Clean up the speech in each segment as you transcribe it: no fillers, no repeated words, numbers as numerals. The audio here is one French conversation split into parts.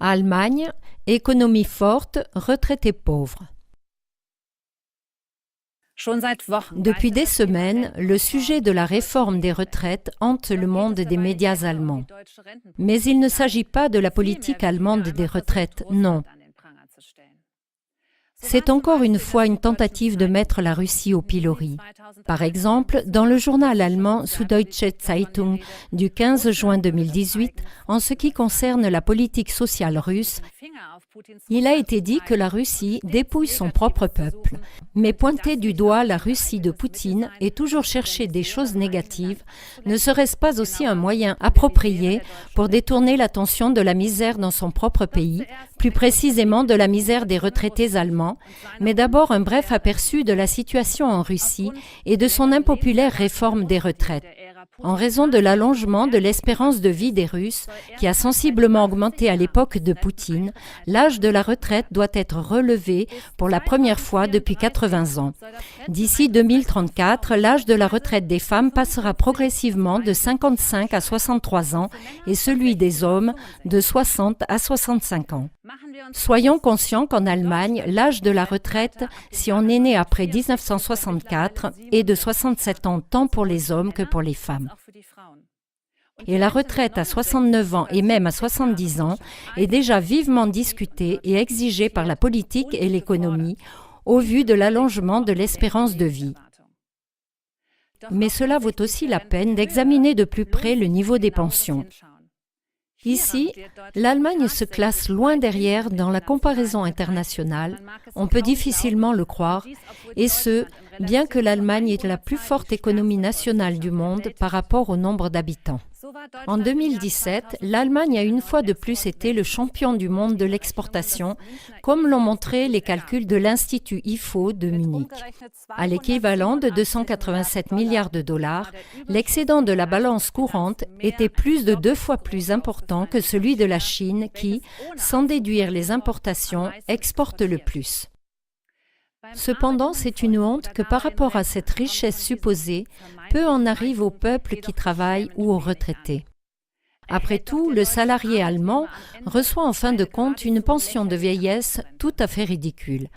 Allemagne, économie forte, retraités pauvres. Depuis des semaines, le sujet de la réforme des retraites hante le monde des médias allemands. Mais il ne s'agit pas de la politique allemande des retraites, non. C'est encore une fois une tentative de mettre la Russie au pilori. Par exemple, dans le journal allemand Süddeutsche Zeitung du 15 juin 2018, en ce qui concerne la politique sociale russe, il a été dit que la Russie dépouille son propre peuple. Mais pointer du doigt la Russie de Poutine et toujours chercher des choses négatives, ne serait-ce pas aussi un moyen approprié pour détourner l'attention de la misère dans son propre pays, plus précisément de la misère des retraités allemands, mais d'abord un bref aperçu de la situation en Russie et de son impopulaire réforme des retraites. En raison de l'allongement de l'espérance de vie des Russes, qui a sensiblement augmenté à l'époque de Poutine, l'âge de la retraite doit être relevé pour la première fois depuis 80 ans. D'ici 2034, l'âge de la retraite des femmes passera progressivement de 55 à 63 ans et celui des hommes de 60 à 65 ans. Soyons conscients qu'en Allemagne, l'âge de la retraite, si on est né après 1964, est de 67 ans tant pour les hommes que pour les femmes. Et la retraite à 69 ans et même à 70 ans est déjà vivement discutée et exigée par la politique et l'économie au vu de l'allongement de l'espérance de vie. Mais cela vaut aussi la peine d'examiner de plus près le niveau des pensions. Ici, l'Allemagne se classe loin derrière dans la comparaison internationale, on peut difficilement le croire, et ce, bien que l'Allemagne est la plus forte économie nationale du monde par rapport au nombre d'habitants. En 2017, l'Allemagne a une fois de plus été le champion du monde de l'exportation, comme l'ont montré les calculs de l'Institut IFO de Munich. À l'équivalent de 287 milliards de dollars, l'excédent de la balance courante était plus de 2 fois plus important que celui de la Chine qui, sans déduire les importations, exporte le plus. Cependant, c'est une honte que par rapport à cette richesse supposée, peu en arrive au peuple qui travaille ou aux retraités. Après tout, le salarié allemand reçoit en fin de compte une pension de vieillesse tout à fait ridicule.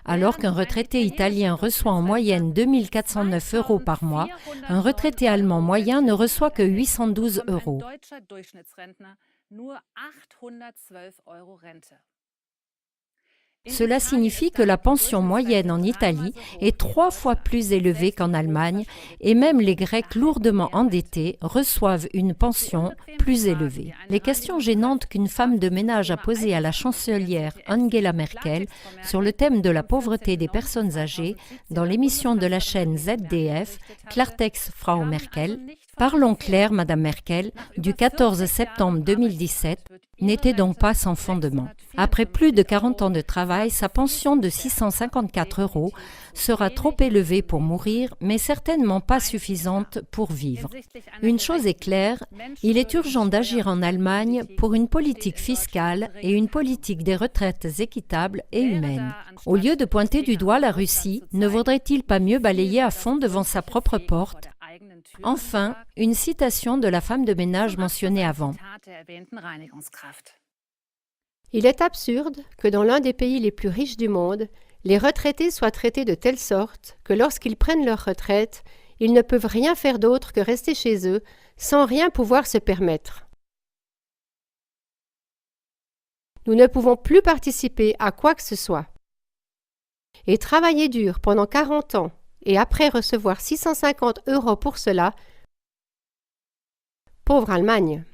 Alors qu'un retraité italien reçoit en moyenne 2 409 € par mois, un retraité allemand moyen ne reçoit que 812 €. Cela signifie que la pension moyenne en Italie est 3 fois plus élevée qu'en Allemagne et même les Grecs lourdement endettés reçoivent une pension plus élevée. Les questions gênantes qu'une femme de ménage a posées à la chancelière Angela Merkel sur le thème de la pauvreté des personnes âgées dans l'émission de la chaîne ZDF Klartext Frau Merkel, Parlons clair, Madame Merkel, du 14 septembre 2017, n'était donc pas sans fondement. Après plus de 40 ans de travail, sa pension de 654 € sera trop élevée pour mourir, mais certainement pas suffisante pour vivre. Une chose est claire, il est urgent d'agir en Allemagne pour une politique fiscale et une politique des retraites équitables et humaines. Au lieu de pointer du doigt la Russie, ne vaudrait-il pas mieux balayer à fond devant sa propre porte ? Enfin, une citation de la femme de ménage mentionnée avant. Il est absurde que dans l'un des pays les plus riches du monde, les retraités soient traités de telle sorte que lorsqu'ils prennent leur retraite, ils ne peuvent rien faire d'autre que rester chez eux sans rien pouvoir se permettre. Nous ne pouvons plus participer à quoi que ce soit. Et travailler dur pendant 40 ans et après recevoir 650 € pour cela, pauvre Allemagne.